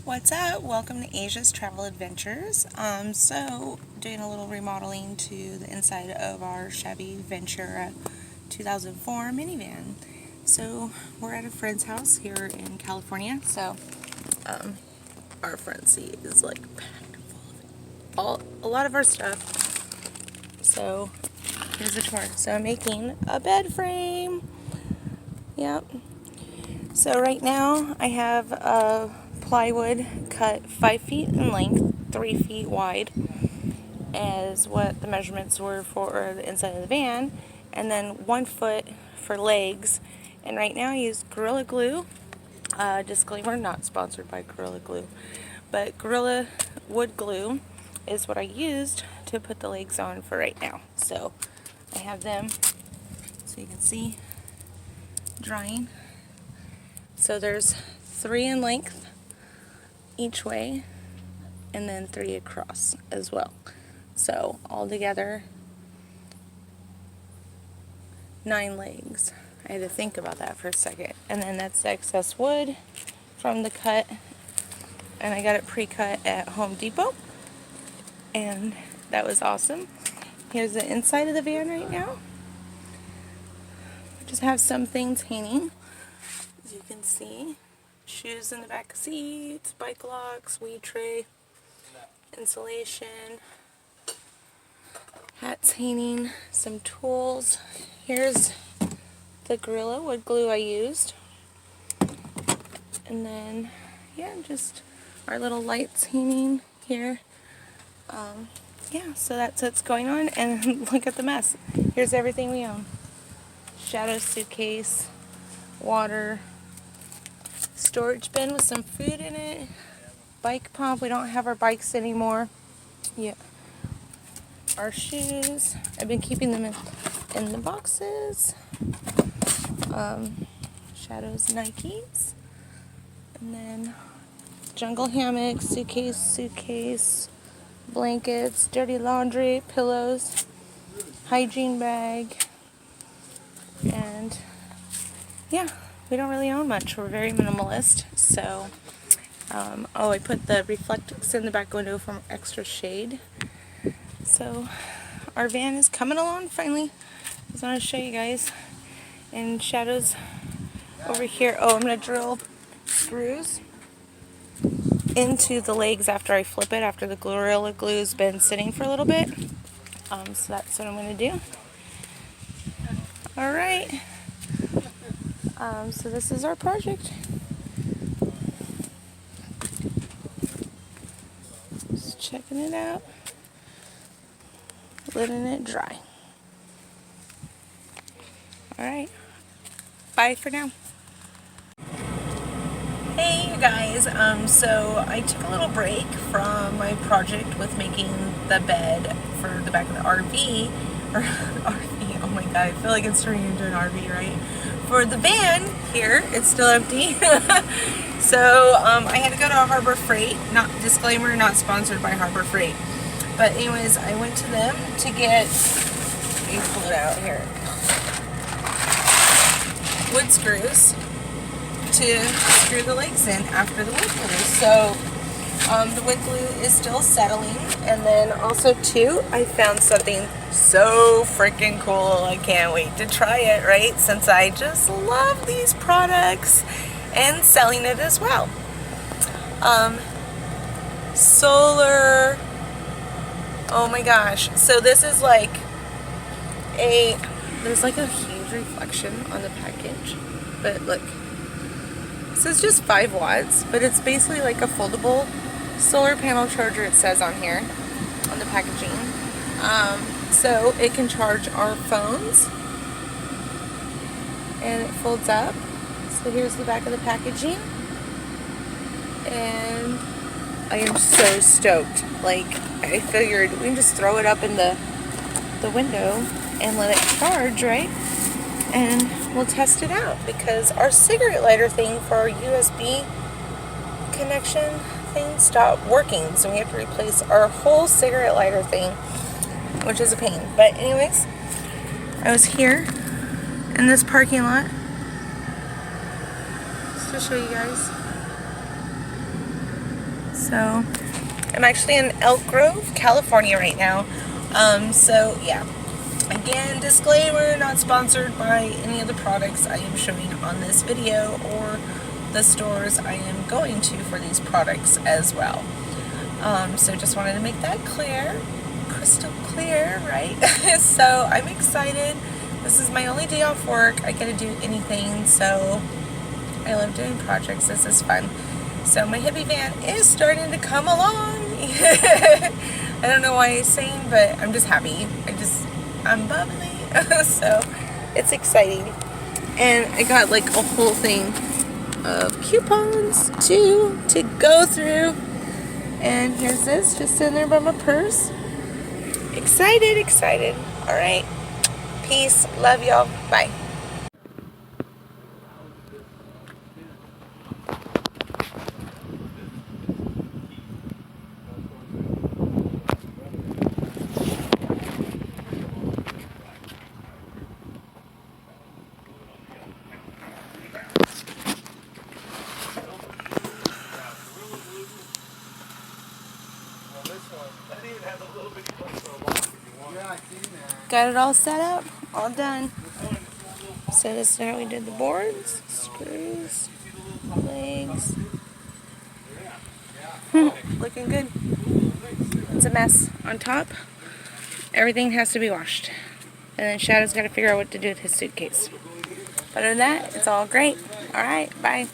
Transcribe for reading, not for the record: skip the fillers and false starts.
What's up? Welcome to Asia's Travel Adventures. Doing a little remodeling to the inside of our Chevy Ventura 2004 minivan. So we're at a friend's house here in California. Our front seat is like packed full of a lot of our stuff. So here's a tour. So I'm making a bed frame. Yep. So right now I have a plywood cut 5 feet in length, 3 feet wide, as what the measurements were for the inside of the van, and then 1 foot for legs. And right now I use Gorilla Glue. Disclaimer, not sponsored by Gorilla Glue, but Gorilla Wood Glue is what I used to put the legs on for right now. So I have them, so you can see, drying. So there's 3 in length each way, and then 3 across as well. So all together, 9 legs. I had to think about that for a second. And then that's the excess wood from the cut, and I got it pre-cut at Home Depot, and that was awesome. Here's the inside of the van right now. Just have some things hanging, as you can see. Shoes in the back seats, bike locks, weed tray, insulation, hats hanging, some tools. Here's the Gorilla Wood Glue I used. And then, yeah, just our little lights hanging here. Yeah, so that's what's going on. And look at the mess. Here's everything we own. Shadow suitcase, water, storage bin with some food in it, bike pump. We don't have our bikes anymore. Yeah. Our shoes. I've been keeping them in the boxes. Shadow's Nikes. And then jungle hammock, suitcase, blankets, dirty laundry, pillows, hygiene bag, and yeah, we don't really own much. We're very minimalist. So, I put the Reflectix in the back window for extra shade. So, our van is coming along finally. I just want to show you guys. And Shadow's over here. Oh, I'm going to drill screws into the legs after I flip it, after the Gorilla Glue's been sitting for a little bit. So that's what I'm going to do. Alright. So this is our project. Just checking it out. Letting it dry. Alright. Bye for now. Hey you guys, so I took a little break from my project with making the bed for the back of the RV, or RV, oh my god, I feel like it's turning into an RV, right? For the van here, it's still empty. So I had to go to Harbor Freight, disclaimer, not sponsored by Harbor Freight. But anyways, I went to them to get, let me pull it out here, wood screws to screw the legs in after the wood glue. So the wood glue is still settling. And then also too, I found something so freaking cool. I can't wait to try it, right? Since I just love these products and selling it as well. Solar, oh my gosh. So this is like there's like a huge reflection on the package, but look, this is just 5 watts, but it's basically like a foldable solar panel charger, it says on here, on the packaging. So it can charge our phones, and it folds up. So here's the back of the packaging, and I am so stoked. Like, I figured we can just throw it up in the window and let it charge, right? And we'll test it out, because our cigarette lighter thing for our USB connection thing stopped working, so we have to replace our whole cigarette lighter thing, which is a pain. But anyways, I was here in this parking lot just to show you guys. So I'm actually in Elk Grove, California right now. So yeah, again, disclaimer, not sponsored by any of the products I am showing on this video or the stores I am going to for these products as well. So just wanted to make that clear, crystal clear, right? So I'm excited. This is my only day off work. I get to do anything, so I love doing projects. This is fun. So my hippie van is starting to come along. I don't know why I'm saying, but I'm just happy. I'm bubbly. So it's exciting. And I got like a whole thing of coupons too to go through. And here's this, just sitting there by my purse. Excited, excited. All right. Peace. Love y'all. Bye. Got it all set up, all done. So this is how we did the boards, screws, legs. Looking good. It's a mess on top. Everything has to be washed. And then Shadow's got to figure out what to do with his suitcase. But other than that, it's all great. Alright, bye.